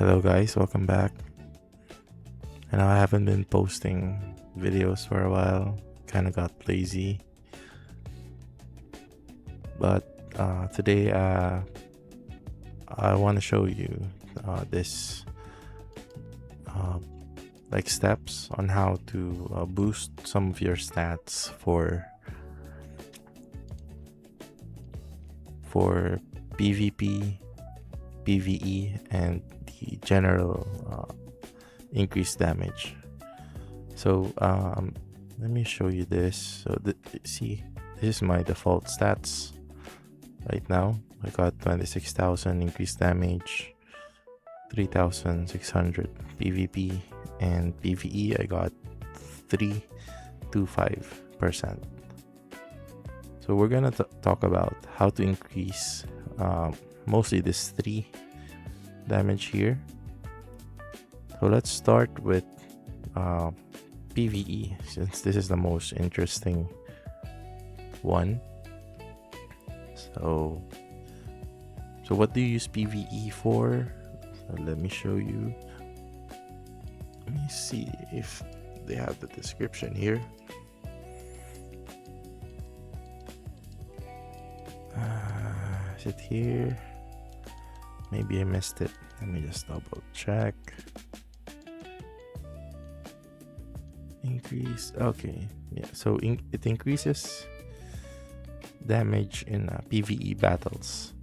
Hello guys, welcome back. I know I haven't been posting videos for a while, kind of got lazy. But today I want to show you this like steps on how to boost some of your stats for PvP, PVE, and the general increased damage. So let me show you this. So see, this is my default stats right now. I got 26,000 increased damage, 3,600 PvP, and PvE I got 325%. So we're gonna talk about how to increase mostly this 3 damage here. So let's start with PvE, since this is the most interesting one. So what do you use PvE for? So let me show you. Let me see if they have the description here. Is it here? Maybe I missed it. Let me just double check. Increase. Okay, yeah. So it increases damage in PvE battles.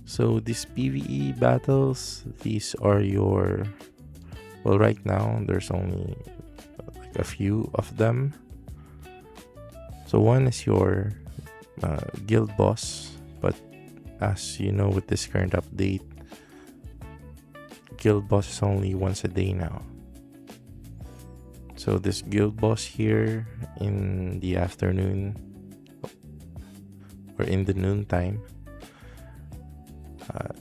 So these PvE battles, these are your, well, right now there's only like a few of them. So one is your guild boss, but as you know, with this current update, guild boss is only once a day now. So this guild boss here in the afternoon or in the noon time,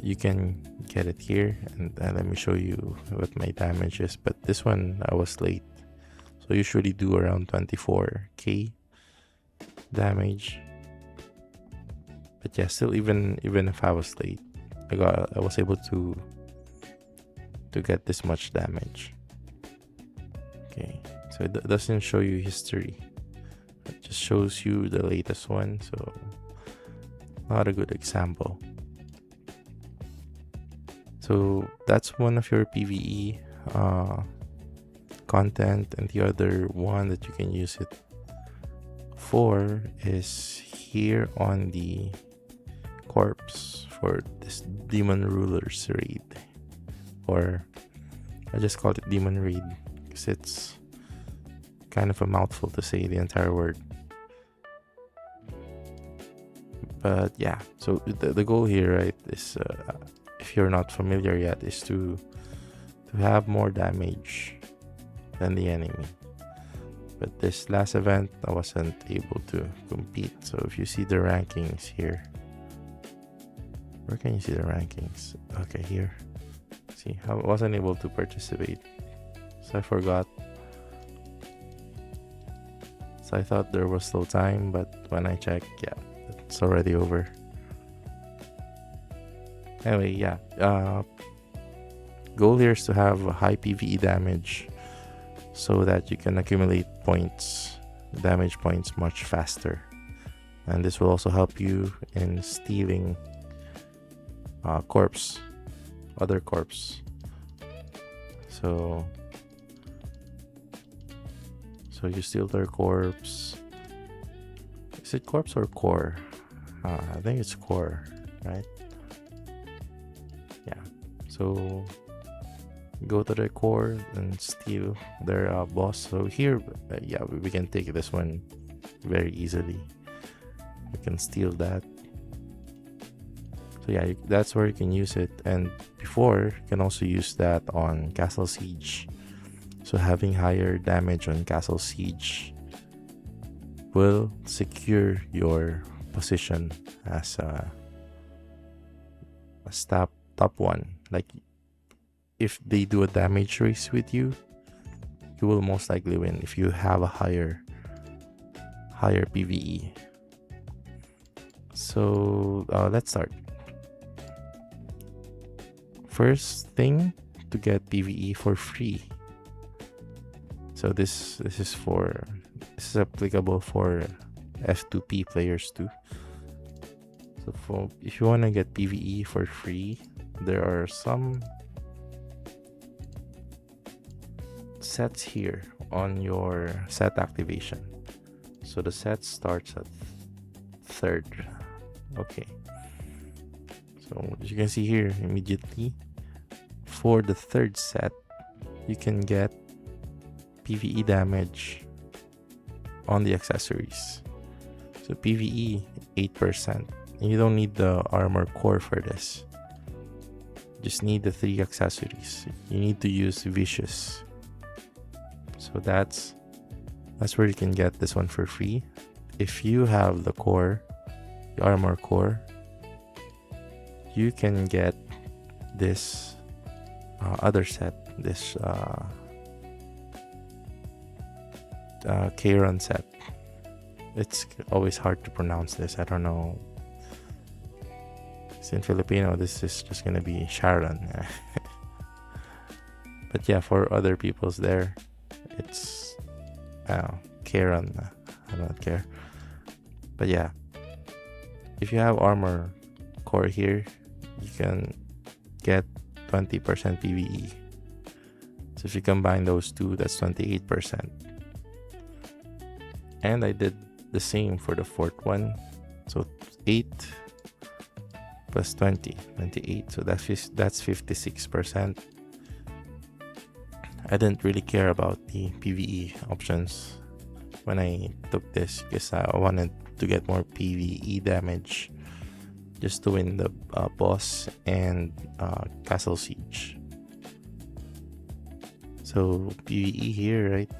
you can get it here, and let me show you what my damage is. But this one I was late, so usually do around 24k damage. But yeah, still, even if I was late, I was able to get this much damage. Okay, so it doesn't show you history, it just shows you the latest one, so not a good example. So that's one of your PvE content, and the other one that you can use it for is here on the corpse for this demon rulers raid, or I just call it demon raid because it's kind of a mouthful to say the entire word. But yeah, so the goal here, right, is if you're not familiar yet, is to have more damage than the enemy. But this last event I wasn't able to compete. So if you see the rankings here, where can you see the rankings? Okay, here. See, I wasn't able to participate, so I forgot. So I thought there was still time, but when I checked, yeah, it's already over. Anyway, yeah, goal here is to have a high PvE damage so that you can accumulate points, damage points, much faster. And this will also help you in stealing other corpse. So you steal their corpse. Is it corpse or core? I think it's core, right? Yeah. So go to their core and steal their boss. So here, yeah, we can take this one very easily. We can steal that. So yeah, that's where you can use it. And before, you can also use that on Castle Siege. So having higher damage on Castle Siege will secure your position as top one. Like, if they do a damage race with you, you will most likely win if you have a higher PvE. So let's start. First thing to get PVE for free. So this is applicable for F2P players too. So if you want to get PVE for free, there are some sets here on your set activation. So the set starts at 3rd. Okay. So as you can see here, immediately for the 3rd set, you can get PVE damage on the accessories. So PVE 8%. And you don't need the armor core for this. Just need the 3 accessories. You need to use Vicious. So that's where you can get this one for free. If you have the core, the armor core, you can get this other set, this Kairon set. It's always hard to pronounce this. I don't know. It's in Filipino, this is just gonna be Sharon. But yeah, for other people's there, it's Kairon. I don't care. But yeah, if you have armor core here, you can get 20% PVE. So if you combine those two, that's 28%. And I did the same for the 4th one. So 8 plus 20, 28. So that's 56%. I didn't really care about the PVE options when I took this because I wanted to get more PVE damage just to win the boss and castle siege. So PVE here, right?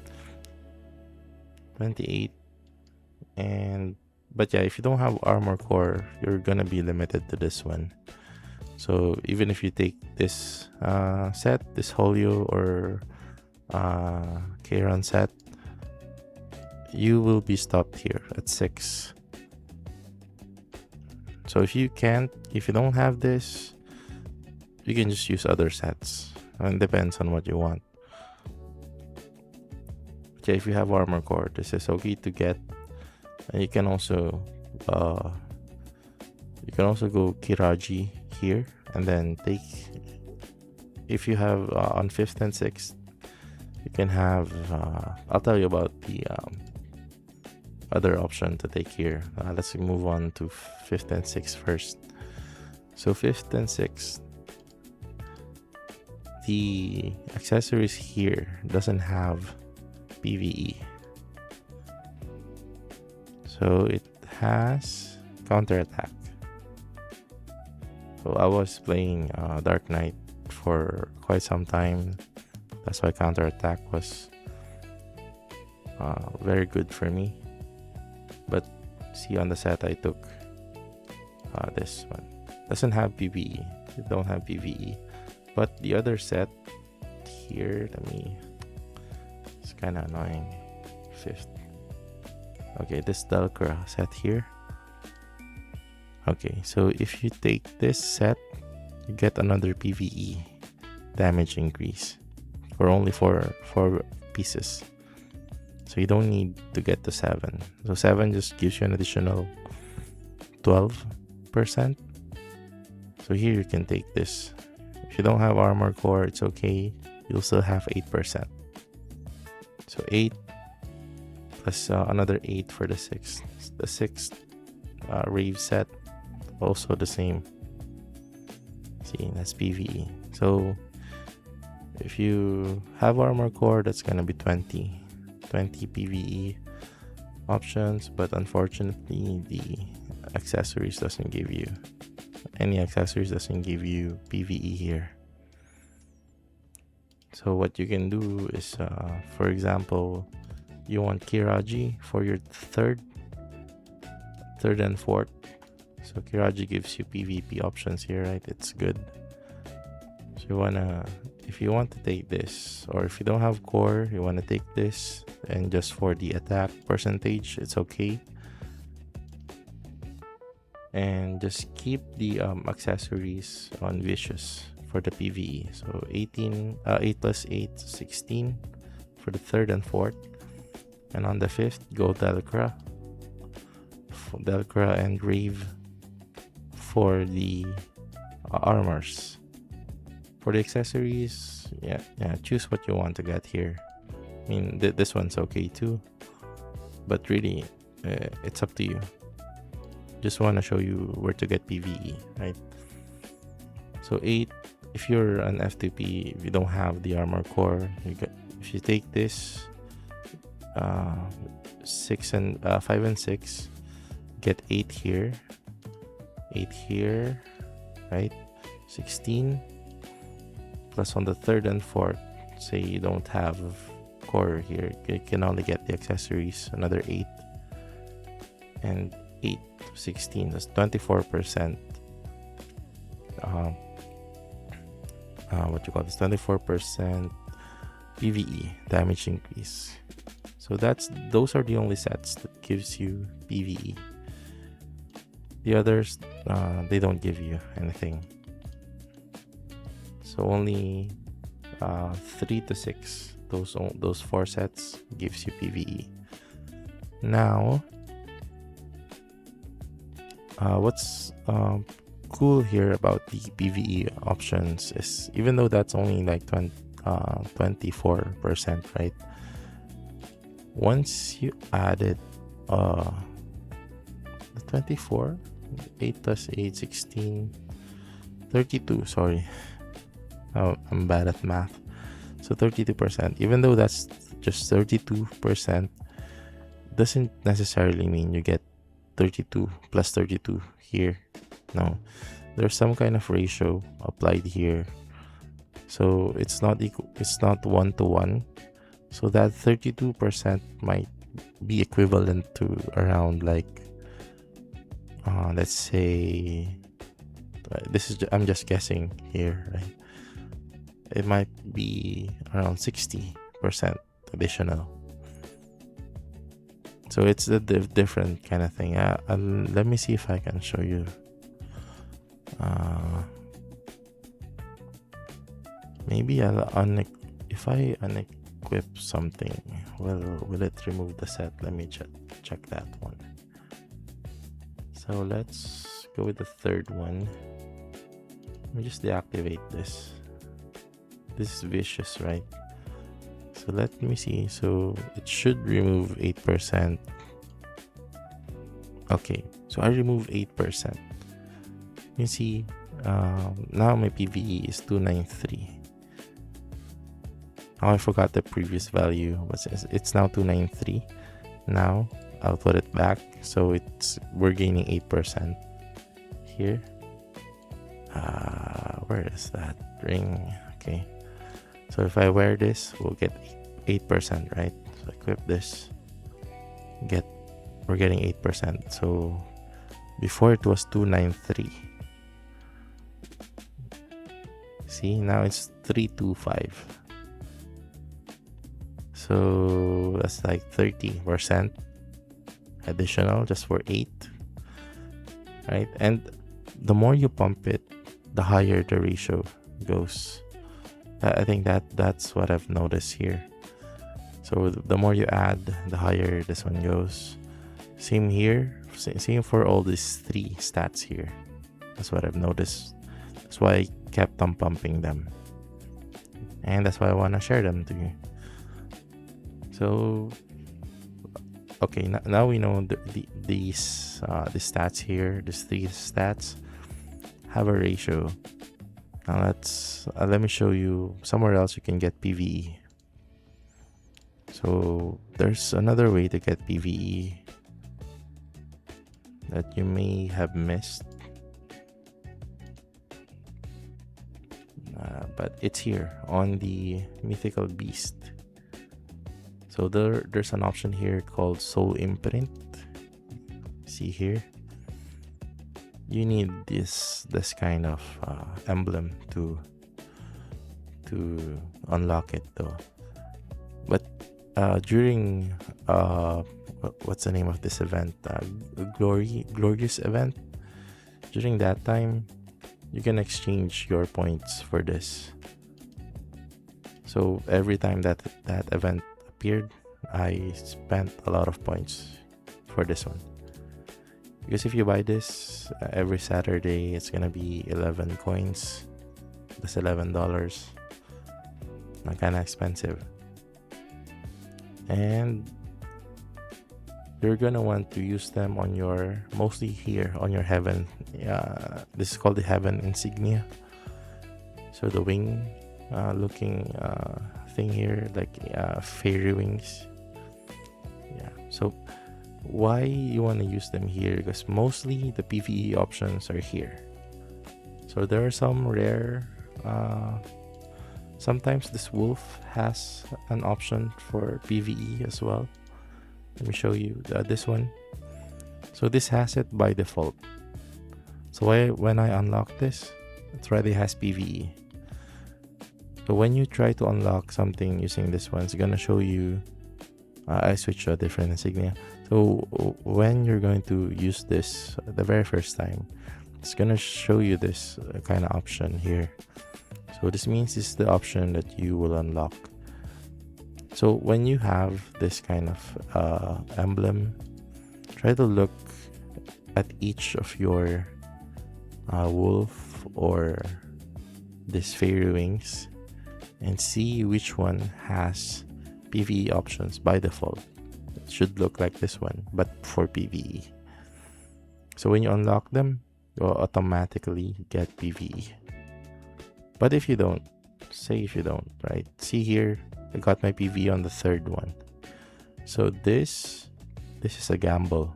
28. But yeah, if you don't have armor core, you're gonna be limited to this one. So even if you take this set, this Holio or Kairon set, you will be stopped here at 6. So if you don't have this, you can just use other sets. And depends on what you want. Okay, if you have armor core, this is okay to get. And you can also go Kiraji here, and then take. If you have on 5th and 6th, you can have. I'll tell you about the other option to take here. Let's move on to 5th and 6th first. So 5th and 6th, the accessories here doesn't have PVE. So it has counterattack. So I was playing Dark Knight for quite some time. That's why counterattack was very good for me. But see, on the set I took this one. Doesn't have PVE. You don't have PVE. But the other set here, it's kind of annoying. 5th. Okay, this Delcra set here. Okay, so if you take this set, you get another PVE damage increase for only 4 pieces. So you don't need to get to 7. So 7 just gives you an additional 12%. So here you can take this. If you don't have armor core, it's okay. You'll still have 8%. So 8 plus another 8 for the 6th. The 6th rave set, also the same. See, that's PVE. So if you have armor core, that's gonna be 20 PVE options. But unfortunately, the accessories doesn't give you PVE here. So what you can do is, for example, you want Kiraji for your 3rd and 4th. So Kiraji gives you PvP options here, right? It's good. So if you want to take this, or if you don't have core, you want to take this, and just for the attack percentage, it's okay. And just keep the accessories on Vicious for the PVE. So 8 plus 8, 16 for the 3rd and 4th. And on the 5th, go Delcra and Rave for the armors. For the accessories, yeah, choose what you want to get here. I mean, this one's okay too, but really, it's up to you. Just want to show you where to get PVE, right? So 8, if you're an F2P, if you don't have the armor core, if you take this 5 and 6, get 8 here, 8 here, right? 16 plus on the 3rd and 4th. Say you don't have core here, you can only get the accessories, another 8, and 8, 16, that's 24%. What you call this, 24% PVE damage increase. So those are the only sets that gives you PVE. The others, they don't give you anything. So only 3 to 6, those 4 sets gives you PVE. Now, what's cool here about the PVE options is, even though that's only like 24%, right? Once you added the 24, 8 plus 8, 16, 32, sorry. I'm bad at math. So 32%, even though that's just 32%, doesn't necessarily mean you get 32 plus 32 here. No, there's some kind of ratio applied here, so it's not equal, it's not 1-to-1. So that 32% might be equivalent to around like let's say, I'm just guessing here, right? It might be around 60% additional. So it's a different kind of thing. Let me see if I can show you. Maybe if I unequip something, will it remove the set? Let me check that one. So let's go with the 3rd one. Let me just deactivate this. This is vicious, right? So let me see. So it should remove 8%. Okay, so I remove 8%. You see, now my PVE is 293. Oh, I forgot the previous value. It's now 293. Now I'll put it back, so we're gaining 8% here. Where is that ring? Okay, so if I wear this, we'll get 8%, right? So equip this, we're getting 8%. So before it was 293. See, now it's 325. So that's like 30% additional just for 8, right? And the more you pump it, the higher the ratio goes. I think that's what I've noticed here. So the more you add, the higher this one goes. Same here, same for all these 3 stats here. That's what I've noticed. That's why I kept on pumping them, and that's why I want to share them to you. So okay, now we know these stats here, these 3 stats have a ratio. Now let me show you somewhere else you can get PVE. So there's another way to get PVE that you may have missed, but it's here on the mythical beast. So there's an option here called soul imprint. See here, you need this kind of emblem to unlock it though. But during what's the name of this event, glorious event, during that time you can exchange your points for this. So every time that event appeared, I spent a lot of points for this one. Because if you buy this every Saturday, it's gonna be 11 coins. That's $11. Not kinda expensive. And you're gonna want to use them on your, mostly here on your heaven. This is called the heaven insignia. So the wing looking thing here, like fairy wings. Yeah, so why you want to use them here? Because mostly the PVE options are here. So there are some rare, sometimes this wolf has an option for PVE as well. Let me show you this one. So this has it by default. So when I unlock this, it already has PVE. So when you try to unlock something using this one, it's gonna show you, I switched to a different insignia. So when you're going to use this the very first time, it's gonna show you this kind of option here. So this means this is the option that you will unlock. So when you have this kind of emblem, try to look at each of your wolf or this fairy wings and see which one has PvE options by default. It should look like this one, but for PvE. So when you unlock them, you'll automatically get PvE. But if you don't, say if you don't, right? See here, I got my PvE on the third one. So this is a gamble.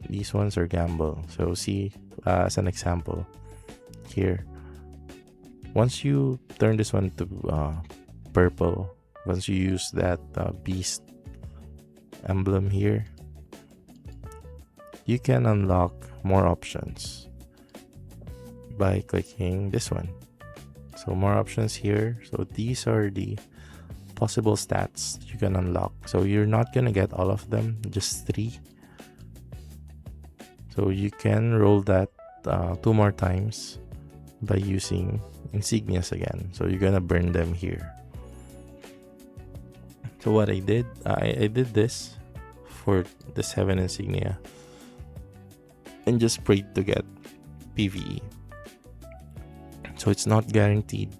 These ones are gamble. So see, as an example here, once you turn this one to purple, once you use that beast emblem here, you can unlock more options by clicking this one. So more options here. So these are the possible stats you can unlock. So you're not gonna get all of them, just 3. So you can roll that 2 more times by using insignias again. So you're gonna burn them here. So what I did, I did this for the 7 insignia and just prayed to get PvE. So it's not guaranteed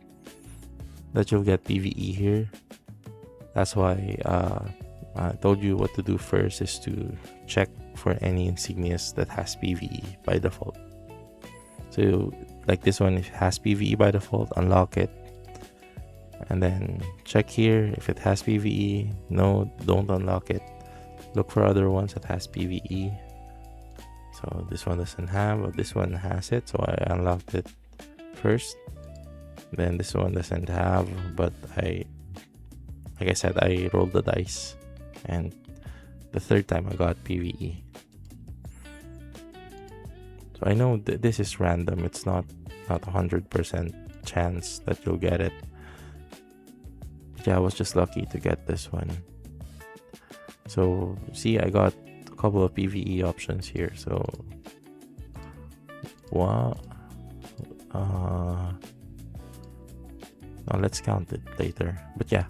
that you'll get PvE here. That's why I told you what to do first is to check for any insignias that has PvE by default. So like this one, if it has PvE by default, unlock it. And then check here if it has PvE. No, don't unlock it. Look for other ones that has PvE. So this one doesn't have, but this one has it. So I unlocked it first. Then this one doesn't have, but like I said, I rolled the dice. And the third time I got PvE. So I know this is random. It's not 100% chance that you'll get it. Yeah, I was just lucky to get this one. So see, I got a couple of PvE options here. So wow. Let's count it later. But yeah,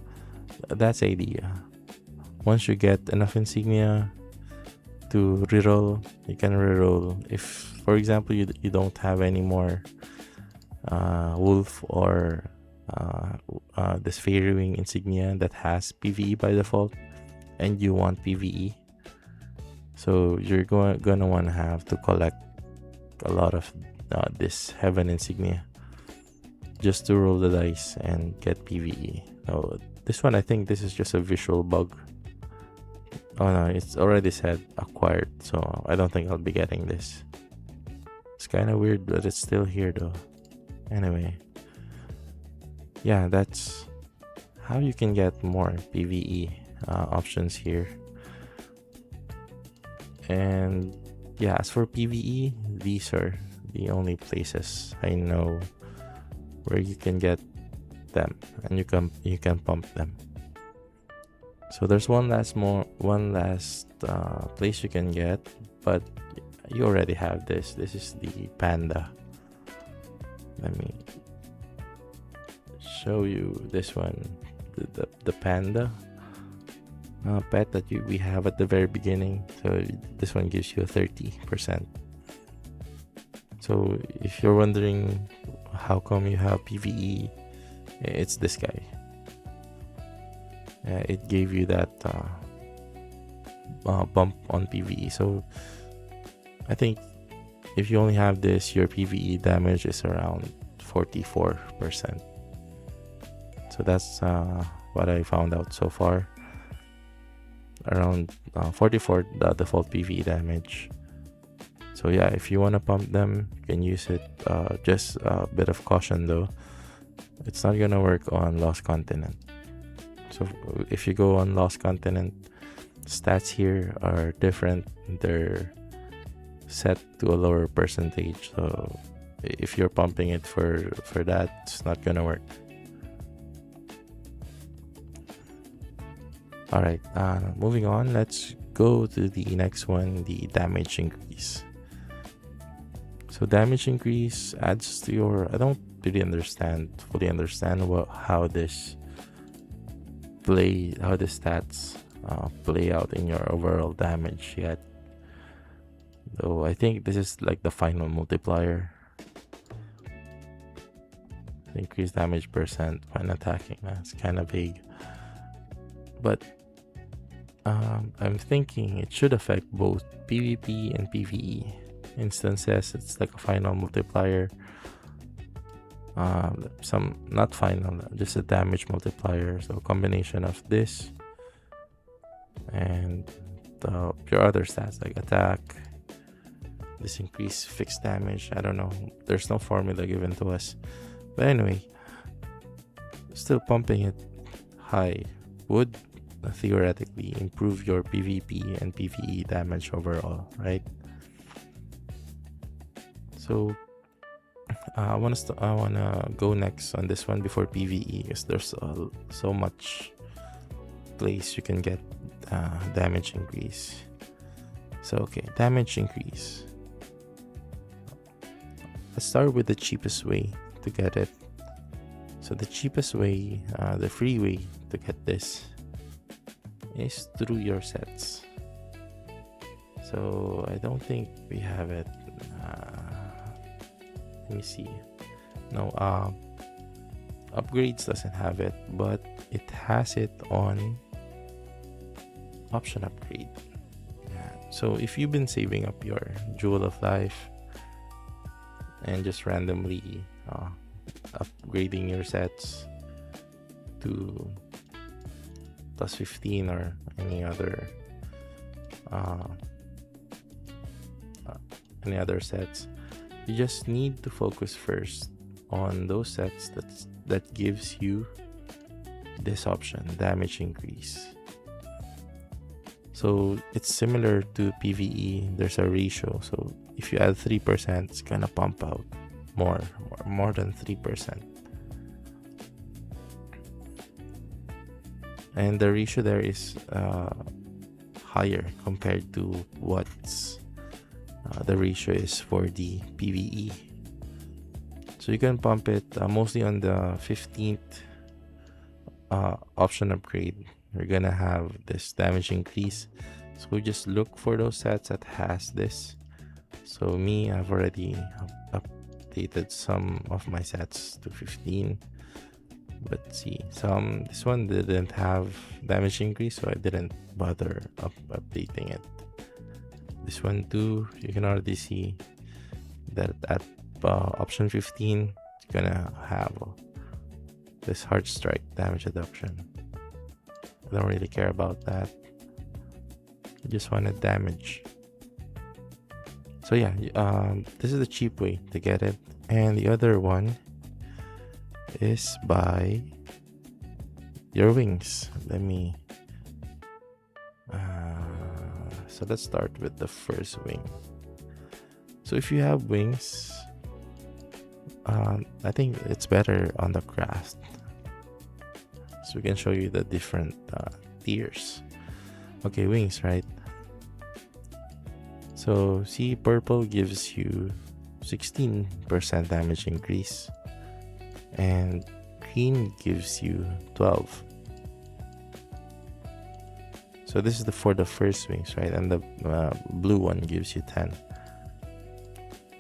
that's the idea. Once you get enough insignia to reroll, you can reroll. If, for example, you don't have any more wolf or this fairy wing insignia that has PvE by default, and you want PvE, so you're gonna want to have to collect a lot of this heaven insignia just to roll the dice and get PvE. So this one, I think this is just a visual bug. Oh no, it's already said acquired, so I don't think I'll be getting this. It's kind of weird, but it's still here though. Anyway, yeah, that's how you can get more PvE options here. And yeah, as for PvE, these are the only places I know where you can get them, and you can pump them. So there's one last place you can get, but you already have this. This is the panda. Let me show you this one, the panda pet that we have at the very beginning. So this one gives you a 30%. So if you're wondering how come you have PVE, it's this guy. It gave you that bump on PVE. So I think if you only have this, your PVE damage is around 44%. So that's what I found out so far. Around 44 the default PVE damage. So yeah, if you want to pump them, you can use it. Just a bit of caution though, it's not gonna work on Lost Continent. So if you go on Lost Continent, stats here are different. They're set to a lower percentage. So if you're pumping it for that, it's not gonna work. All right, moving on. Let's go to the next one, the damage increase. So damage increase adds to your, I don't really fully understand how the stats play out in your overall damage yet. Though I think this is like the final multiplier. Increase damage percent when attacking. That's kind of vague. But I'm thinking it should affect both PvP and PvE instances. It's like a final multiplier. Some not final, just a damage multiplier. So a combination of this and your other stats like attack. This increase fixed damage. I don't know. There's no formula given to us. But anyway, still pumping it high would theoretically improve your PvP and PvE damage overall, right? So I wanna go next on this one before PvE, because there's so much place you can get damage increase. So okay, damage increase. Let's start with the cheapest way to get it. So the cheapest way, the free way to get this is through your sets. So I don't think we have it. Let me see. No, upgrades doesn't have it, but it has it on option upgrade. Yeah. So if you've been saving up your Jewel of Life and just randomly upgrading your sets to plus 15 or any other sets, you just need to focus first on those sets that gives you this option, damage increase. So it's similar to PvE. There's a ratio. So if you add 3%, it's gonna pump out more than 3%. And the ratio there is higher compared to what's the ratio is for the PvE. So you can pump it mostly on the 15th option upgrade. You're gonna have this damage increase. So just look for those sets that has this. So me, I've already updated some of my sets to 15. But see, this one didn't have damage increase, so I didn't bother updating it. This one too, you can already see that at option 15, it's gonna have this hard strike damage adoption. I don't really care about that. I just wanted damage. So yeah, this is the cheap way to get it. And the other one is by your wings. Let me so let's start with the first wing. So if you have wings, I think it's better on the craft. So we can show you the different tiers. Okay, wings, right? So So see, purple gives you 16% damage increase, and green gives you 12. So this is for the first wings, right? And the blue one gives you 10.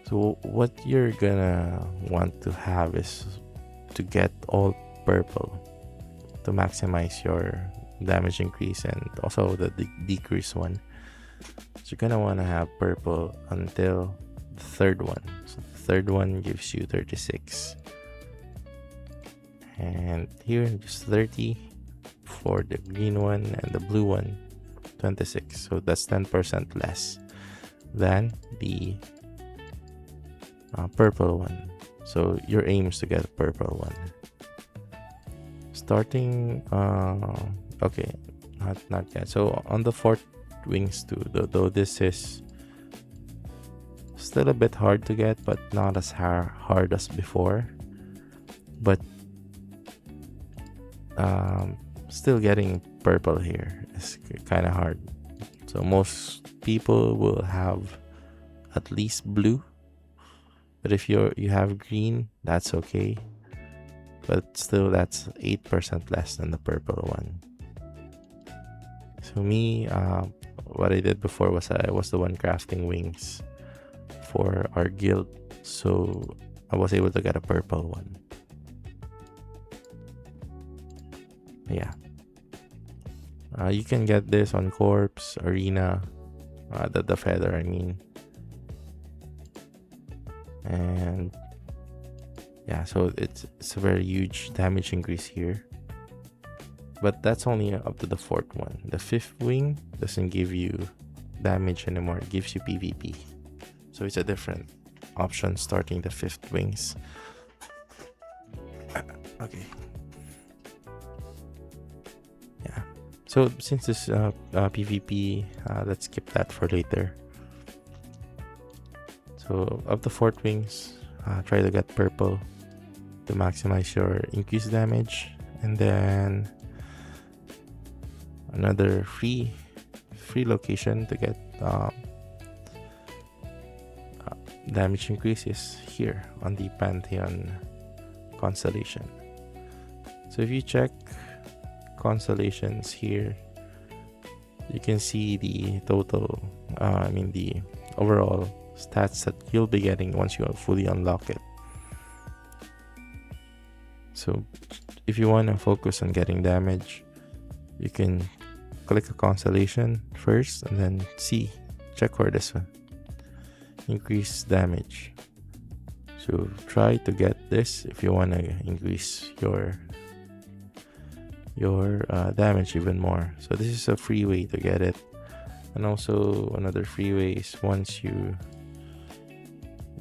So what you're gonna want to have is to get all purple to maximize your damage increase and also the decrease one. So you're gonna want to have purple until the third one. So the third one gives you 36, and here just 30 for the green one, and the blue one 26. So that's 10% less than the purple one. So your aim is to get a purple one. Starting okay, not yet. So on the fourth wings too, though this is still a bit hard to get, but not as hard as before, but still getting purple here is kind of hard. So most people will have at least blue, but if you have green, that's okay, but still that's 8% less than the purple one. So me, what I did before was I was the one crafting wings for our guild, so I was able to get a purple one. Yeah, you can get this on corpse, arena, the feather I mean. And yeah, so it's a very huge damage increase here, but that's only up to the fourth one. The fifth wing doesn't give you damage anymore, it gives you PvP. So it's a different option starting the fifth wings. Okay. Yeah. So since this PvP, let's skip that for later. So of the fourth wings, try to get purple to maximize your increased damage, and then another free location to get damage increase is here on the Pantheon constellation. So if you check constellations here, you can see the total the overall stats that you'll be getting once you fully unlock it. So if you want to focus on getting damage, you can click a constellation first and then check for this one, increase damage. So try to get this if you want to increase your damage even more. So this is a free way to get it, and also another free way is once you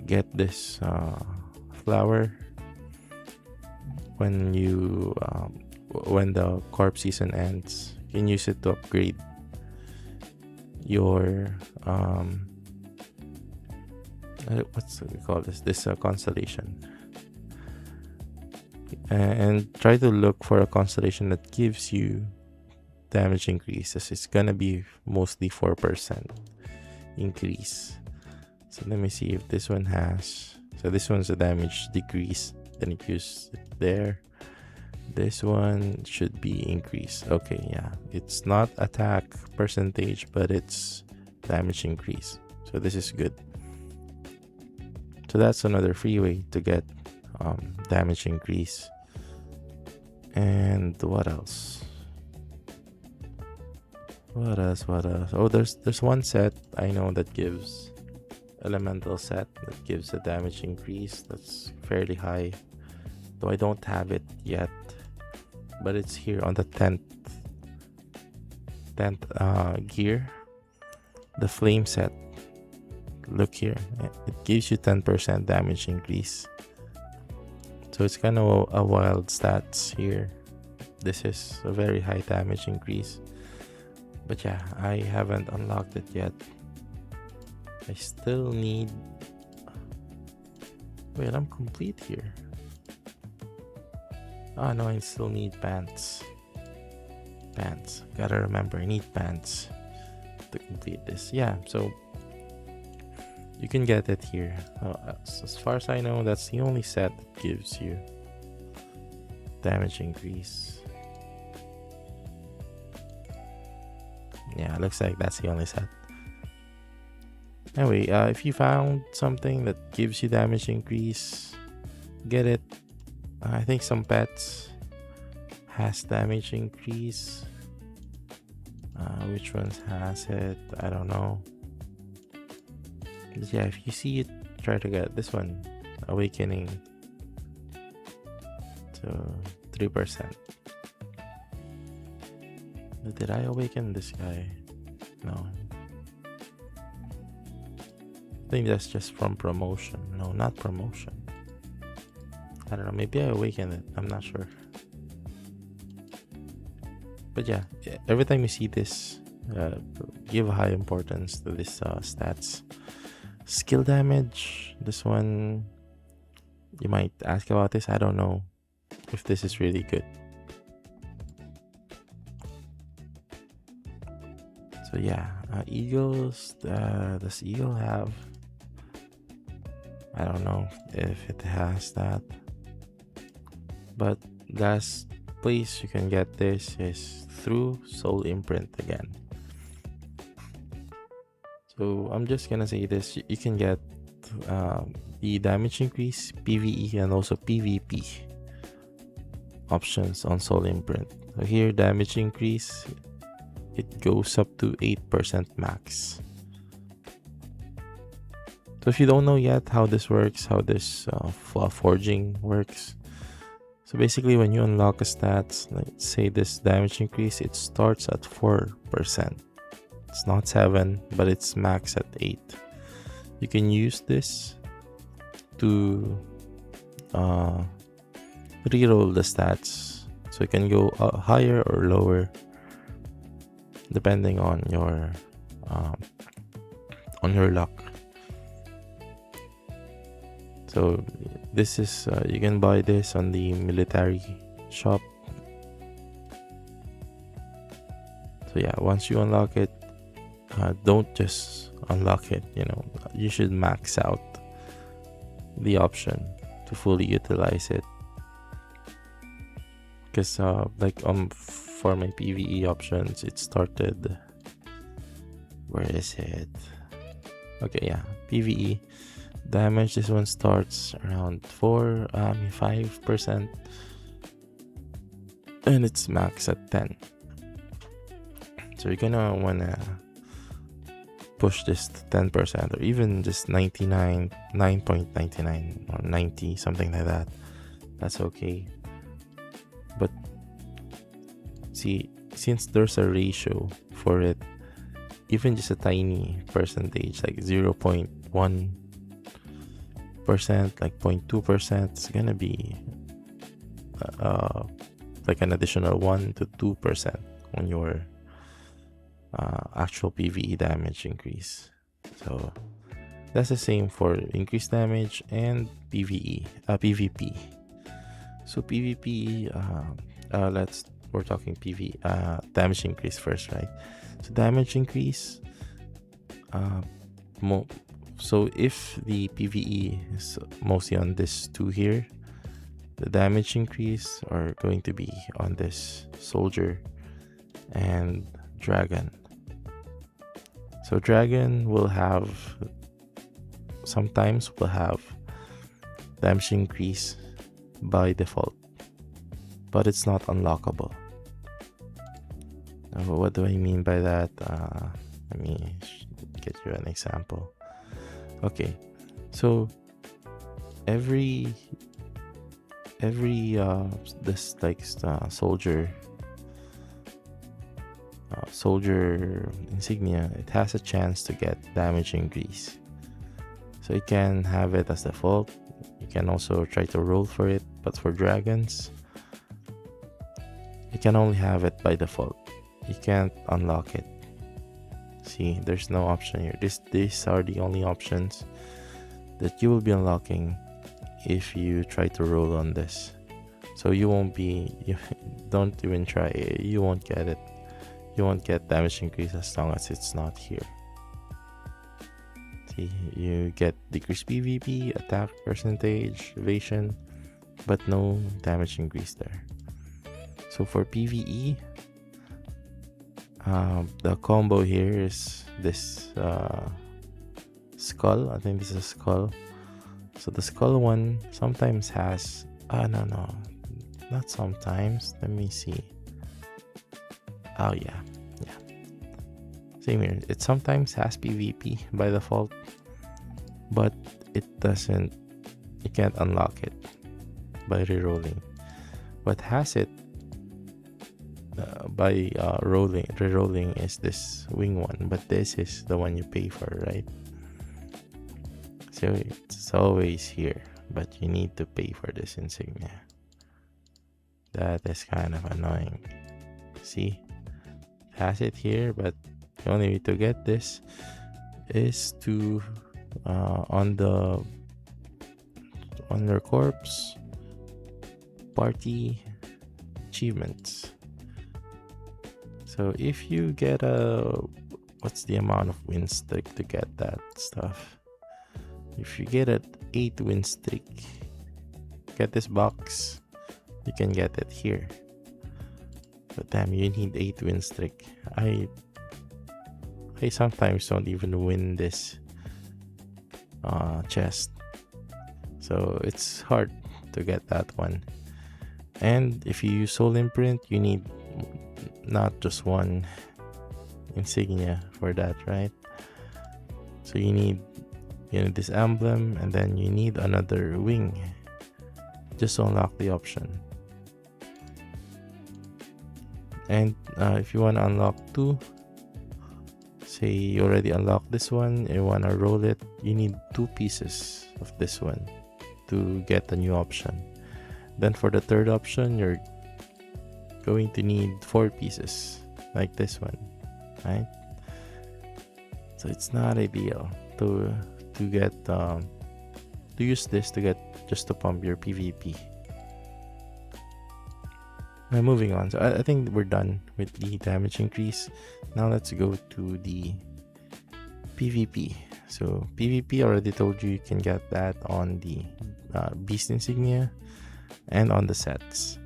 get this flower, when the corp season ends, you can use it to upgrade your what's we call this constellation, and try to look for a constellation that gives you damage increases. It's gonna be mostly 4% increase. So let me see if this one has. So this one's a damage decrease, then it used it there. This one should be increase. Okay, yeah, it's not attack percentage, but it's damage increase, so this is good. So that's another free way to get damage increase. And what else? Oh, there's one set I know that gives elemental set that gives a damage increase that's fairly high, though I don't have it yet, but it's here on the 10th gear, the flame set. Look here, it gives you 10% damage increase, so it's kind of a wild stats here. This is a very high damage increase, but yeah, I haven't unlocked it yet. I still need... Wait, I'm complete here. Oh no, I still need pants. Gotta remember, I need pants to complete this. Yeah, so you can get it here. As far as I know, that's the only set that gives you damage increase. Yeah, looks like that's the only set. Anyway, if you found something that gives you damage increase, get it. I think some pets has damage increase. Which ones has it? I don't know. But yeah, if you see it, try to get this one. Awakening to 3%. Did I awaken this guy? No. I think that's just from promotion. No, not promotion. I don't know. Maybe I awakened it. I'm not sure. But yeah, every time you see this, give high importance to this stats. Skill damage. This one, you might ask about this. I don't know if this is really good. So yeah, eagles. Does eagle have? I don't know if it has that. But last place you can get this is through soul imprint again. So I'm just gonna say this: you can get the damage increase, PVE, and also PvP options on soul imprint. So here, damage increase, it goes up to 8% max. So if you don't know yet how this works, how this forging works, so basically when you unlock a stats, let's say this damage increase, it starts at 4%. It's not 7, but it's max at 8. You can use this to reroll the stats, so it can go higher or lower depending on your luck. So this is you can buy this on the military shop. So yeah, once you unlock it, don't just unlock it, you should max out the option to fully utilize it. Because for my PVE options, it started, where is it? Okay, yeah, PVE damage, this one starts around 5%, and it's max at 10. So you're gonna wanna push this to 10%, or even just 9.99 or 90, something like that. That's okay. But see, since there's a ratio for it, even just a tiny percentage, like 0.1%, like 0.2%, it's gonna be like an additional 1 to 2% on your actual PVE damage increase. So that's the same for increased damage and PvP. So PvP, we're talking PV damage increase first, right? So damage increase, so if the PVE is mostly on this two here, the damage increase are going to be on this soldier and dragon. So dragon will have, sometimes will have damage increase by default, but it's not unlockable. Now, what do I mean by that? Let me get you an example. Okay, so every soldier insignia, it has a chance to get damage increase. So you can have it as default. You can also try to roll for it, but for dragons, you can only have it by default. You can't unlock it. See, there's no option here. These are the only options that you will be unlocking if you try to roll on this. So you don't even try. You won't get it. You won't get damage increase as long as it's not here. Okay, you get decreased PvP, attack percentage, evasion, but no damage increase there. So for PvE, the combo here is this skull. I think this is a skull. So the skull one sometimes has no, not sometimes. Let me see. Oh yeah. Same here. It sometimes has PvP by default, but it doesn't. You can't unlock it by rerolling. What has it by rerolling is this wing one, but this is the one you pay for, right? So it's always here, but you need to pay for this insignia. That is kind of annoying. See, it has it here, but the only way to get this is to on your corpse party achievements. So if you get what's the amount of win streak to get that stuff? If you get an 8 win streak, get this box, you can get it here. But damn, you need 8 win streak. I sometimes don't even win this chest, so it's hard to get that one. And if you use soul imprint, you need not just one insignia for that, right? So you need this emblem, and then you need another wing just to unlock the option. And if you want to unlock 2, say you already unlocked this one, you want to roll it, you need 2 pieces of this one to get the new option. Then for the third option, you're going to need 4 pieces like this one, right? So it's not ideal to get to use this to get just to pump your PvP. Now moving on, so I think we're done with the damage increase. Now let's go to the PvP. So PvP, already told you can get that on the beast insignia and on the sets.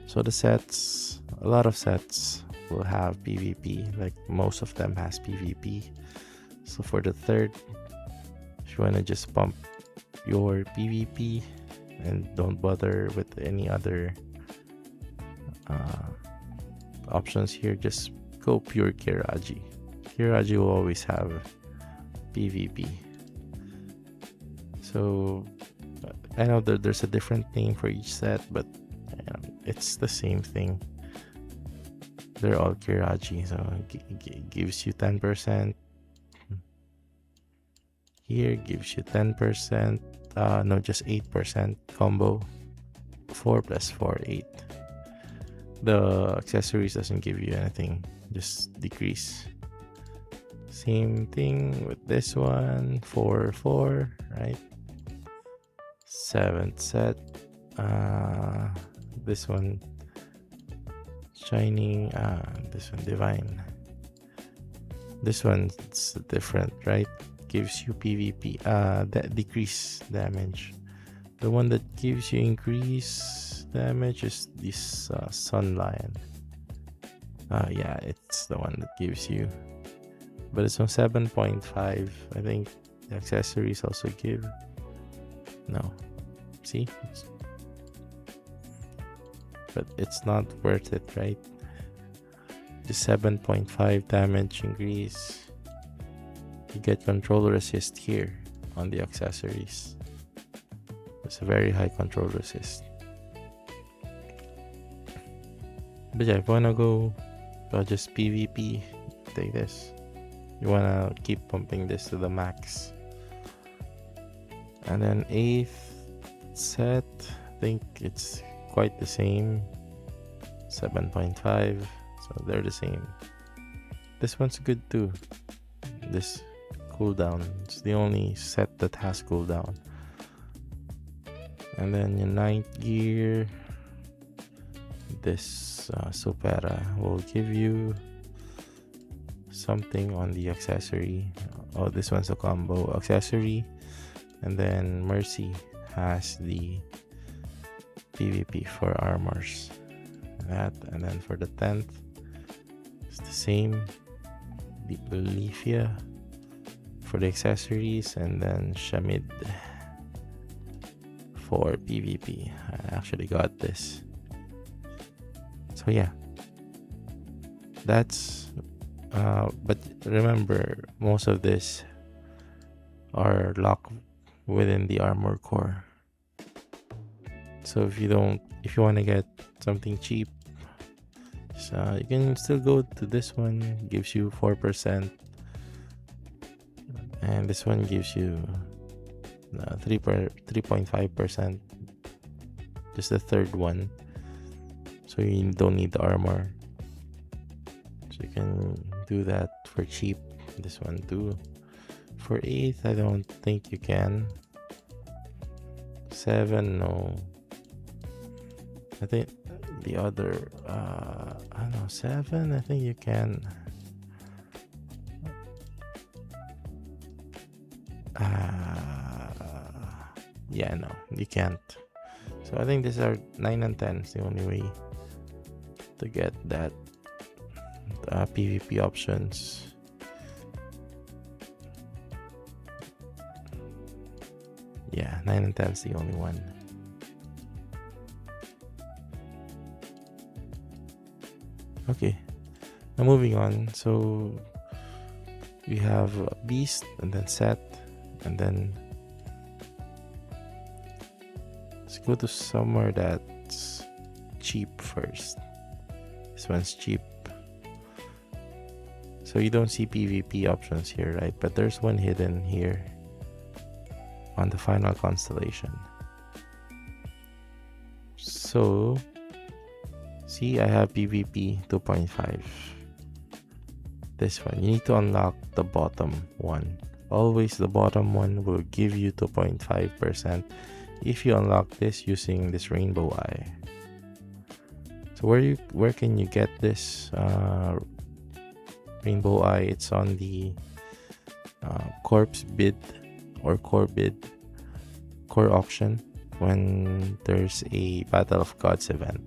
So the sets, a lot of sets will have PvP, like most of them has PvP. So for the third, if you want to just pump your PvP and don't bother with any other options here, just go pure Kiraji. Kiraji will always have PvP. So I know that there's a different name for each set, but it's the same thing. They're all Kiraji, so it gives you 10%. Here gives you 10%. No, just 8% combo. 4 plus 4, 8. The accessories doesn't give you anything, just decrease. Same thing with this one, 4, 4, right? 7th set. This one shining. This one divine. This one's different, right? Gives you PvP. That decrease damage. The one that gives you increase damage is this Sun Lion. Yeah, it's the one that gives you, but it's on 7.5. I think the accessories also give. No, see, but it's not worth it, right? The 7.5 damage increase. You get control resist here on the accessories. It's a very high control resist. But yeah, if you wanna go just PvP, take this. You wanna keep pumping this to the max. And then 8th set, I think it's quite the same. 7.5, so they're the same. This one's good too. This cooldown, it's the only set that has cooldown. And then your 9th gear, this Supera will give you something on the accessory. oh, this one's a combo accessory, and then Mercy has the PvP for armors. That, and then for the 10th, it's the same. The Lethia for the accessories, and then Shamid for PvP. I actually got this. So yeah, that's but remember, most of this are locked within the armor core. So if you want to get something cheap, so you can still go to this one, gives you 4%, and this one gives you 3.5%. Just the third one, so you don't need the armor. So you can do that for cheap. This one too. For 8th, I don't think you can. 7, no. I think the other, I don't know, 7, I think you can. Yeah, no, you can't. So I think these are 9 and 10 is the only way to get that PvP options. Yeah, 9 and 10 is the only one. Okay, now moving on. So we have Beast, and then Set, and then let's go to somewhere that's cheap first. This one's cheap. So you don't see PvP options here, right? But there's one hidden here on the final constellation. So see, I have PvP 2.5. This one, you need to unlock the bottom one. Always the bottom one will give you 2.5% if you unlock this using this rainbow eye. So where can you get this rainbow eye? It's on the corpse bid or core bid, core auction, when there's a Battle of Gods event.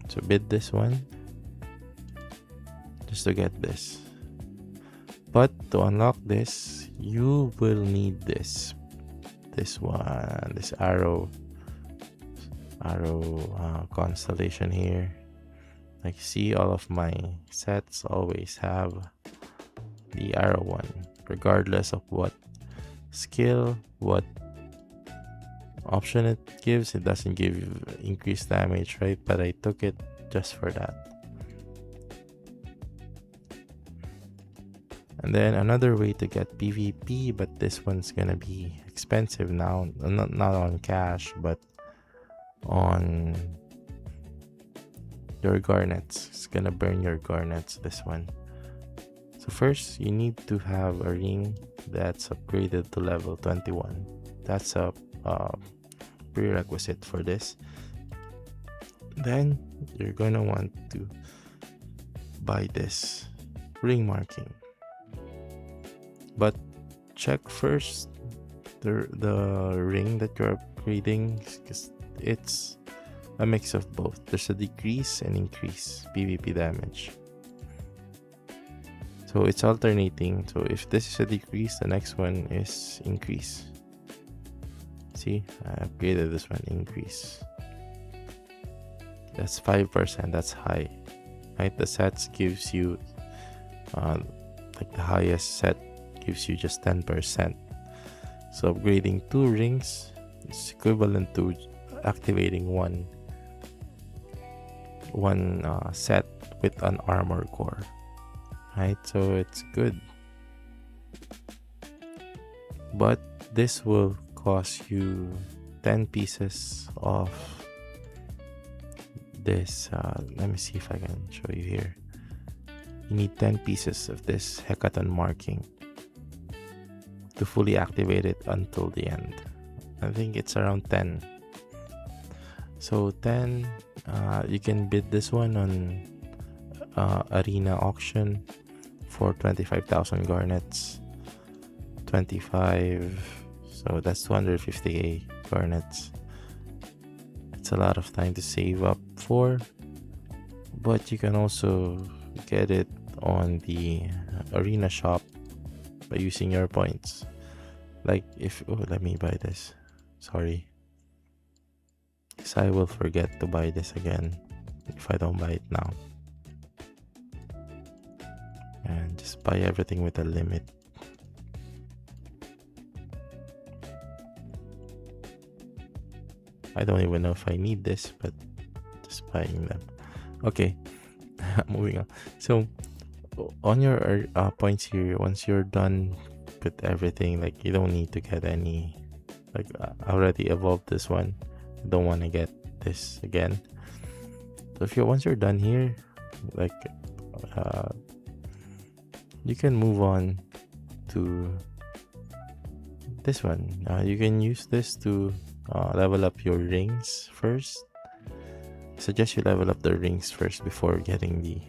So bid this one just to get this. But to unlock this, you will need this one, this arrow constellation here. Like, see, all of my sets always have the arrow one, regardless of what skill, what option it gives. It doesn't give increased damage, right? But I took it just for that. And then another way to get PvP, but this one's gonna be expensive now, not on cash, but on your garnets. It's gonna burn your garnets, this one. So first, you need to have a ring that's upgraded to level 21. That's a prerequisite for this. Then you're gonna want to buy this ring marking, but check first the ring that you're upgrading, because it's a mix of both. There's a decrease and increase PvP damage, so it's alternating. So if this is a decrease, the next one is increase. See, I upgraded this one, increase. That's 5%. That's high, right? The sets gives you like the highest set gives you just 10%. So upgrading 2 rings is equivalent to activating one set with an armor core, right? So it's good, but this will cost you 10 pieces of this. Let me see if I can show you here. You need 10 pieces of this Hecaton marking to fully activate it until the end. I think it's around 10. So 10, you can bid this one on arena auction for 25,000 garnets. 25. So that's 250k garnets. It's a lot of time to save up for, but you can also get it on the arena shop by using your points. Like if, oh, let me buy this. Sorry. Because I will forget to buy this again if I don't buy it now. And just buy everything with a limit. I don't even know if I need this, but just buying them. Okay, moving on. So on your points here, once you're done with everything, like you don't need to get any, like I already evolved this one. I don't want to get this again. So if once you're done here, like you can move on to this one. You can use this to level up your rings first. I suggest you level up the rings first before getting the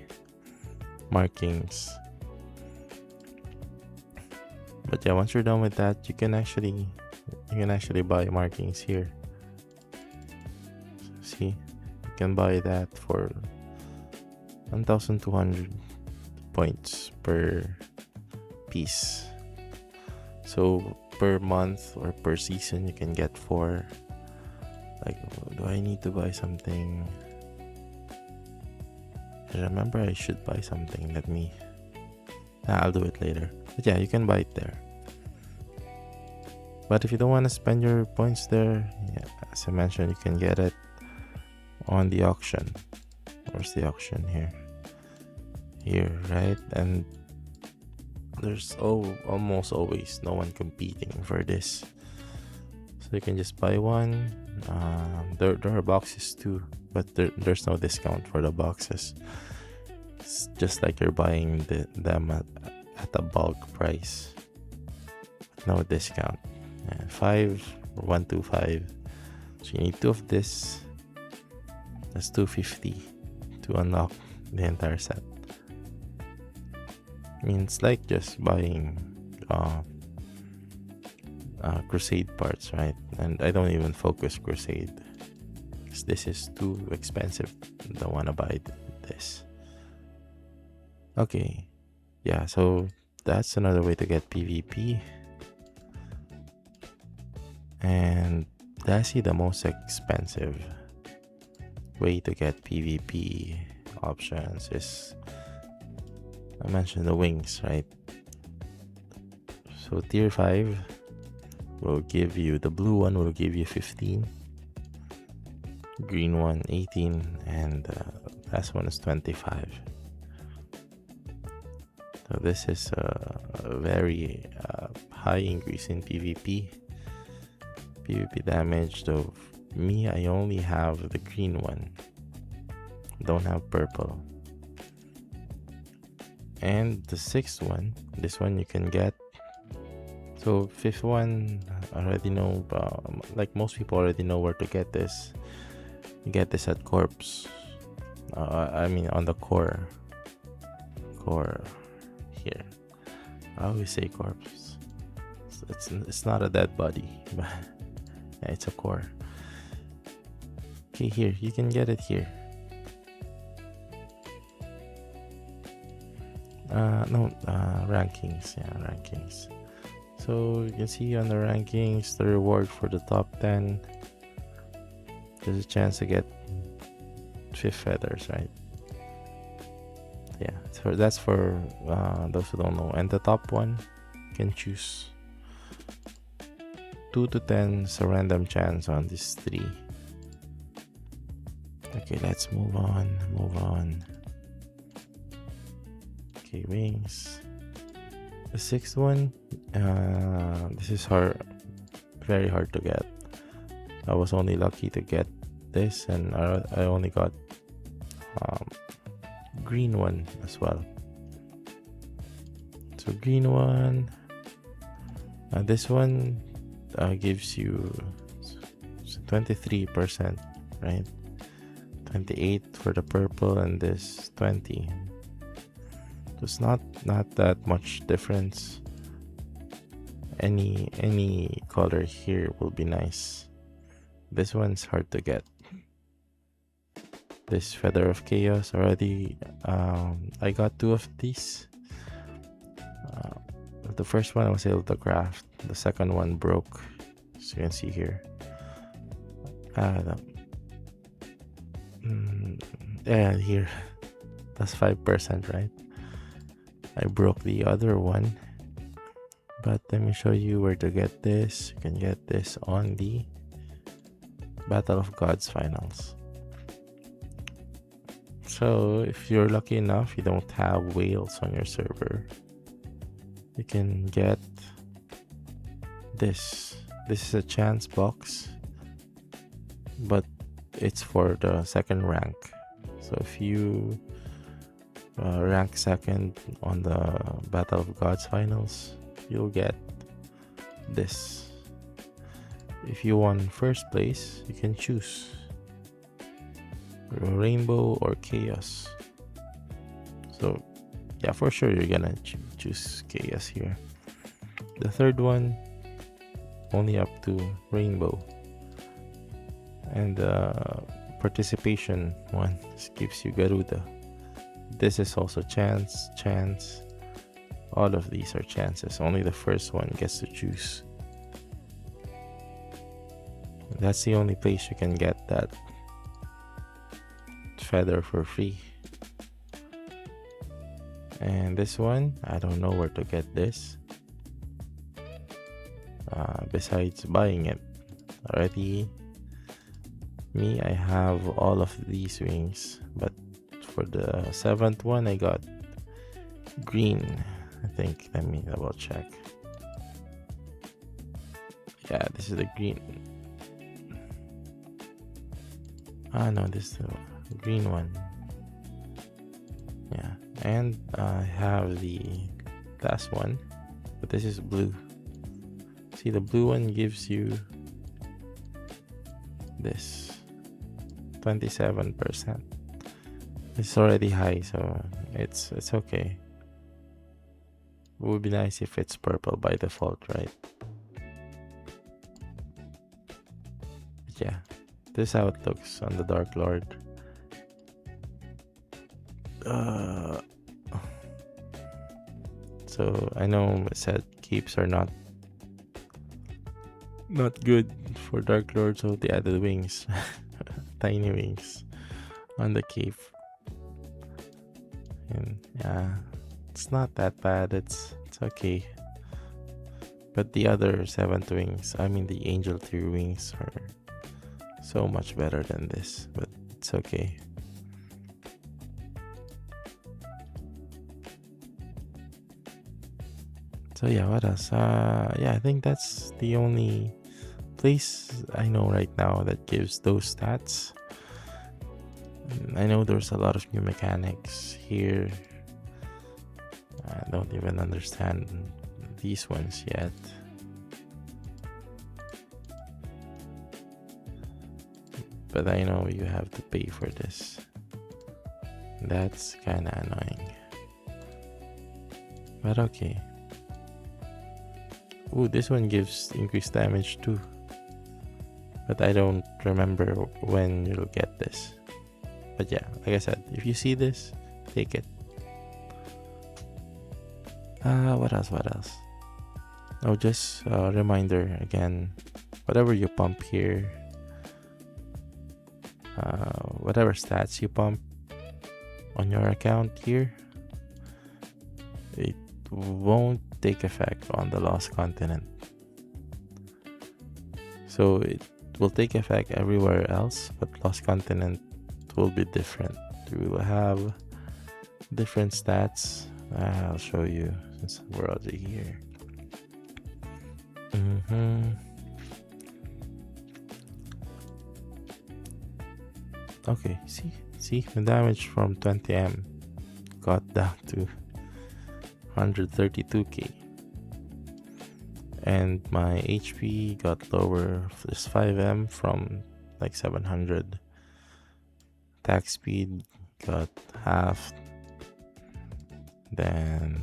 markings. But yeah, once you're done with that, you can actually buy markings here. See, you can buy that for 1,200 points per piece. So per month or per season you can get 4. Like, do I need to buy something? I remember I should buy something. I'll do it later. But yeah, you can buy it there. But if you don't want to spend your points there, yeah, as I mentioned, you can get it on the auction. Where's the auction? Here, right? And there's almost always no one competing for this, so you can just buy one. There are boxes too, but there's no discount for the boxes. It's just like you're buying them at a bulk price, no discount. 5 or 125. So you need 2 of this. That's 250 to unlock the entire set. I mean, it's like just buying Crusade parts, right? And I don't even focus Crusade because this is too expensive. I don't want to buy this. Okay, yeah, so that's another way to get PvP. And that's the most expensive way to get PvP options is, I mentioned the wings, right? So tier 5 will give you, the blue one will give you 15, green one 18, and last one is 25. So this is a very high increase in PvP damage. Though me, I only have the green one, don't have purple. And the 6th one, this one you can get. So 5th one, I already know, like most people already know where to get this. You get this at Corpse. I mean on the core here. I always say Corpse. It's not a dead body, but yeah, it's a core. Okay, here you can get it here. Rankings. Yeah, rankings. So you can see on the rankings, the reward for the top 10. There's a chance to get 5 feathers, right? Yeah, so that's for those who don't know. And the top one, you can choose 2 to 10 is a random chance on these 3. Okay, let's move on. Okay, wings. The 6th one, this is very hard to get. I was only lucky to get this, and I only got green one as well. So green one, this one gives you 23%, right? 28 for the purple, and this 20. It's not that much difference. any color here will be nice. This one's hard to get. This Feather of Chaos already. I got 2 of these. The first one I was able to craft. The second one broke, as you can see here. Yeah, here. That's 5%, right? I broke the other one. But let me show you where to get this. You can get this on the Battle of Gods finals. So if you're lucky enough you don't have whales on your server, you can get this. This is a chance box, but it's for the second rank. So if you rank second on the Battle of Gods finals, you'll get this. If you won first place, you can choose Rainbow or Chaos. So yeah, for sure you're gonna choose Chaos here. The third one only up to Rainbow, and the participation one gives you Garuda. This is also chance. All of these are chances. Only the first one gets to choose. That's the only place you can get that feather for free. And this one, I don't know where to get this. Besides buying it already. Me, I have all of these wings, but for the 7th one I got green, I think. Let me double check. Yeah, this is the green. No, this is the green one. Yeah, and I have the last one, but this is blue. See, the blue one gives you this 27%. It's already high, so it's okay. It would be nice if it's purple by default, right? But yeah, this is how it looks on the Dark Lord. So I know it said keeps are not good for Dark Lord, so they added wings. Tiny wings on the cape. And yeah, it's not that bad. It's okay. But the other 7th wings, I mean the angel tier wings, are so much better than this, but it's okay. So yeah, what else? Yeah, I think that's the only place I know right now that gives those stats. I know there's a lot of new mechanics here. I don't even understand these ones yet. But I know you have to pay for this. That's kinda annoying. But okay. Ooh, this one gives increased damage too. But I don't remember when you'll get this. But yeah, like I said, if you see this, take it. What else? Oh, just a reminder again, whatever you pump here, whatever stats you pump on your account here, it won't take effect on the Lost Continent. So it will take effect everywhere else, but Lost Continent will be different. We will have different stats. I'll show you since we're already here. Okay, see the damage from 20M got down to 132k, and my HP got lower, just 5M from like 700. Attack speed got halved. Then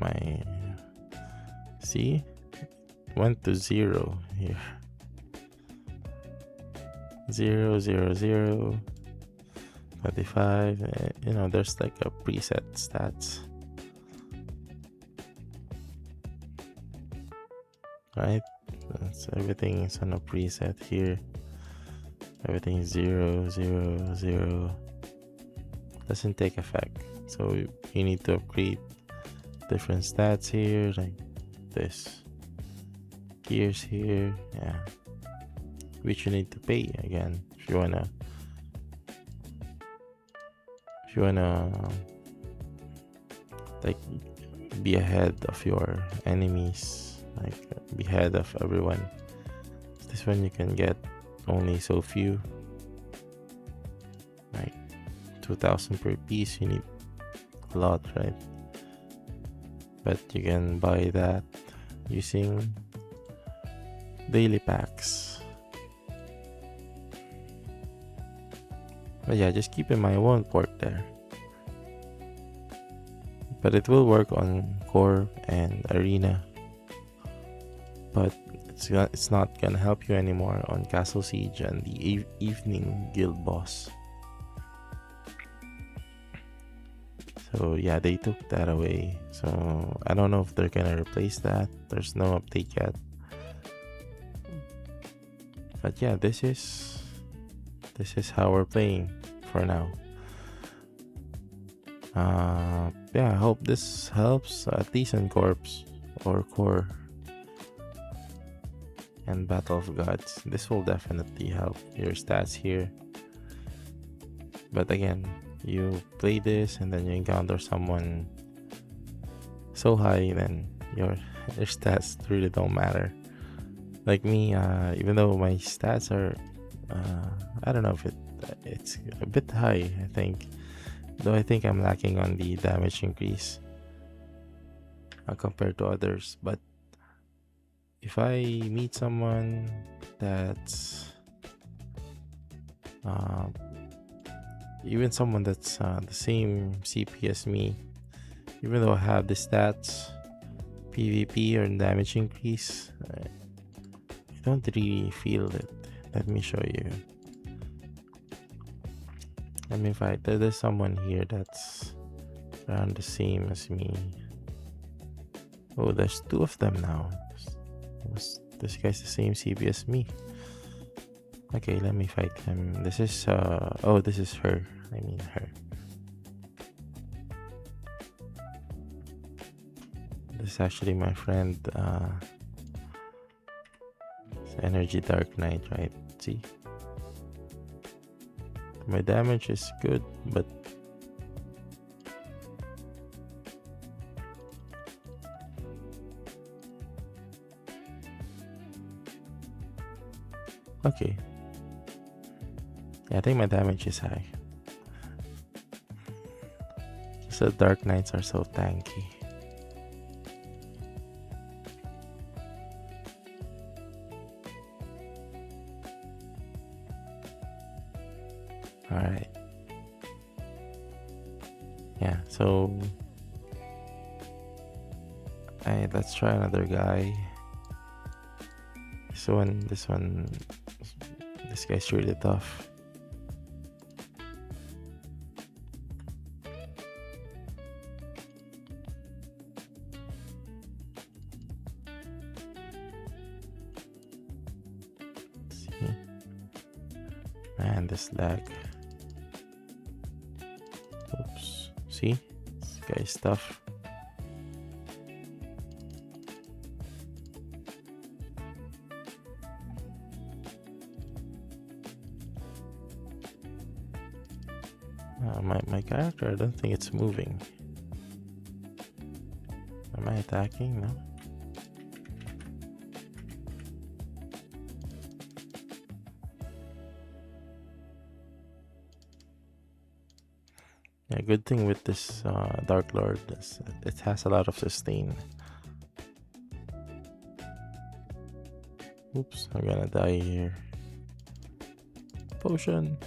my went to 0 here. 0, 0, 0, 25. You know, there's like a preset stats. Right? So everything is on a preset here. Everything is 0, 0, 0. Doesn't take effect. So you need to upgrade different stats here, like this. Gears here, yeah. Which you need to pay again if you wanna like be ahead of your enemies, like be ahead of everyone. This one you can get only so few, like 2,000 per piece. You need a lot, right? But you can buy that using daily packs. But yeah, just keep in mind it won't work there, but it will work on core and arena. But it's not gonna help you anymore on Castle Siege and the evening guild boss. So yeah, they took that away. So I don't know if they're gonna replace that. There's no update yet. But yeah, this is how we're playing for now. Yeah, I hope this helps, at least in Corps or Core and Battle of Gods. This will definitely help your stats here. But again, you play this and then you encounter someone so high, then your stats really don't matter. Like me, even though my stats are I don't know if it's a bit high, I think, though I think I'm lacking on the damage increase compared to others. But if I meet someone that's even someone that's the same CP as me, even though I have the stats, PvP or damage increase, I don't really feel it. Let me show you. Let me fight. There's someone here that's around the same as me. Oh, there's 2 of them now. This guy's the same CP as me. Okay, let me fight him. This is oh, this is her. I mean her. This is actually my friend. Energy Dark Knight, right? See, my damage is good, but okay. Yeah, I think my damage is high. So Dark Knights are so tanky. Alright. Yeah, so let's try another guy. This guy's really tough. See? Man, this lag. Oops. See? This guy's tough. My character, I don't think it's moving. Am I attacking? No. Yeah, good thing with this Dark Lord is it has a lot of sustain. Oops, I'm gonna die here. Potion.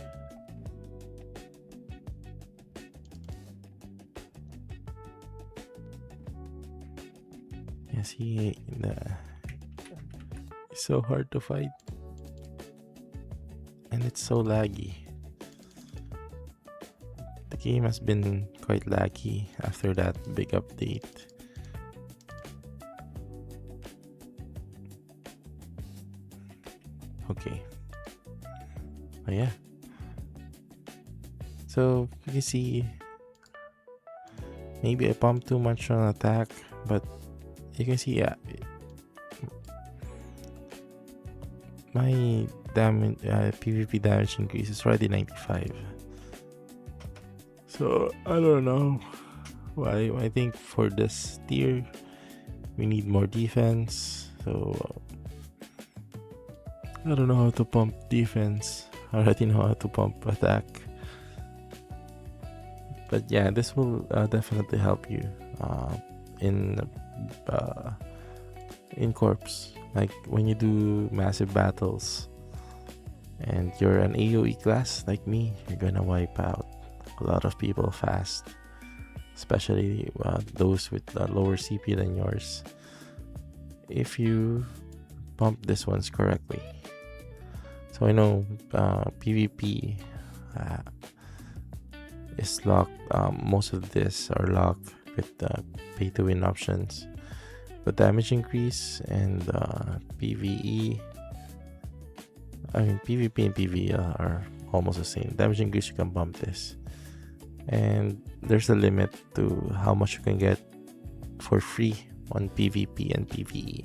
Yes, so hard to fight. And it's so laggy. The game has been quite laggy after that big update. Okay. Oh yeah. So you can see, maybe I pumped too much on attack, but you can see, yeah, my damage, PvP damage increase is already 95. So I don't know why. I think for this tier we need more defense. So I don't know how to pump defense. I already know how to pump attack. But yeah, this will definitely help you in corps. Like when you do massive battles and you're an AoE class like me, you're gonna wipe out a lot of people fast, especially those with lower CP than yours, if you pump this ones correctly. So I know PvP is locked. Most of this are locked with pay to win options, but damage increase and PvE, I mean PvP and PvE are almost the same. Damage increase, you can bump this, and there's a limit to how much you can get for free on PvP and PvE.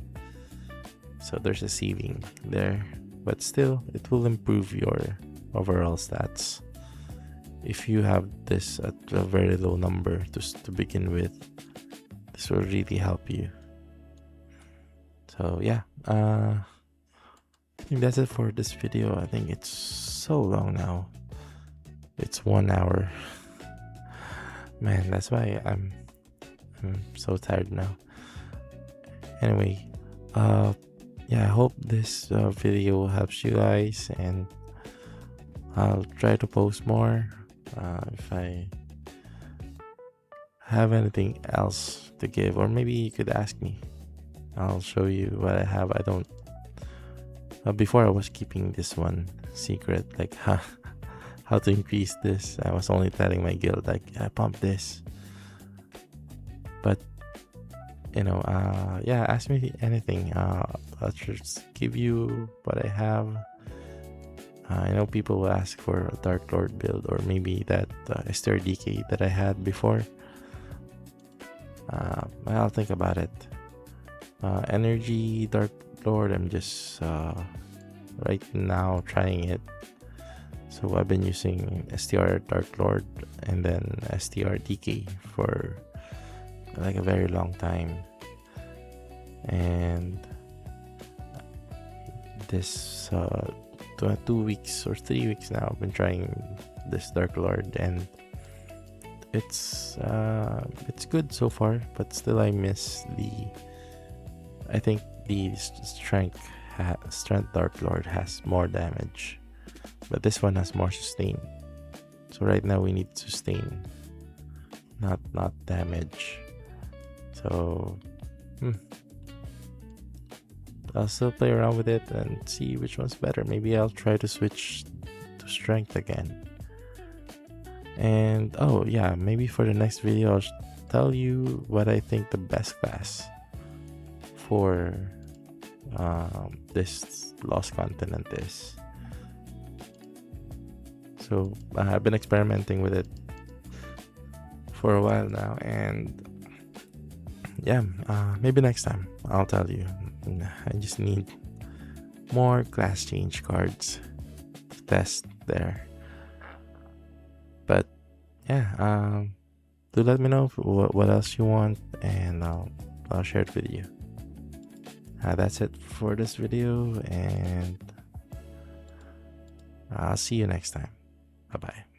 So there's a ceiling there, but still it will improve your overall stats. If you have this at a very low number to begin with, this will really help you. So yeah, I think that's it for this video. I think it's so long now. It's 1 hour. Man, that's why I'm so tired now. Anyway, yeah, I hope this video helps you guys, and I'll try to post more. If I have anything else to give, or maybe you could ask me, I'll show you what I have. I don't before I was keeping this one secret, like how to increase this. I was only telling my guild like, I pump this, but you know, yeah, ask me anything. I'll just give you what I have. I know people will ask for a Dark Lord build, or maybe that STRDK that I had before. I'll think about it. Energy Dark Lord, I'm just right now trying it. So I've been using STR Dark Lord and then STRDK for like a very long time. And this 2 weeks or 3 weeks now, I've been trying this Dark Lord, and it's good so far, but still I miss I think the strength Dark Lord has more damage, but this one has more sustain. So right now we need sustain, not damage. So I'll still play around with it and see which one's better. Maybe I'll try to switch to strength again. And oh yeah, maybe for the next video I'll tell you what I think the best class for this Lost Continent is. So I've been experimenting with it for a while now, and yeah, maybe next time I'll tell you. I just need more class change cards to test there. But yeah, do let me know what else you want, and I'll share it with you. That's it for this video, and I'll see you next time. Bye bye.